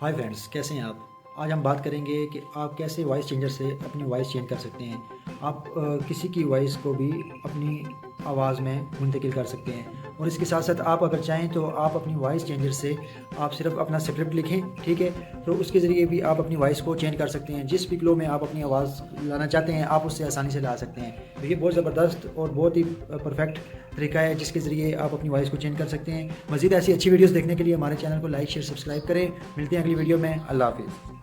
Hi friends, कैसे हैं आप। आज हम बात करेंगे कि आप कैसे वॉइस चेंजर से अपनी वॉइस चेंज कर सकते हैं। आप किसी की वॉइस को भी अपनी आवाज़ में मुंतकिल कर सकते हैं। और इसके साथ साथ आप अगर चाहें तो आप अपनी वॉइस चेंजर से आप सिर्फ अपना स्क्रिप्ट लिखें, ठीक है, तो उसके ज़रिए भी आप अपनी वॉइस को चेंज कर सकते हैं। जिस भी फ्लो में आप अपनी आवाज़ लाना चाहते हैं आप उससे आसानी से ला सकते हैं। तो ये बहुत ज़बरदस्त और बहुत ही परफेक्ट तरीका है जिसके ज़रिए आप अपनी वॉइस को चेंज कर सकते हैं। मज़ीद ऐसी अच्छी वीडियोस देखने के लिए हमारे चैनल को लाइक शेयर सब्सक्राइब करें। मिलते हैं अगली वीडियो में। अल्लाह हाफिज़।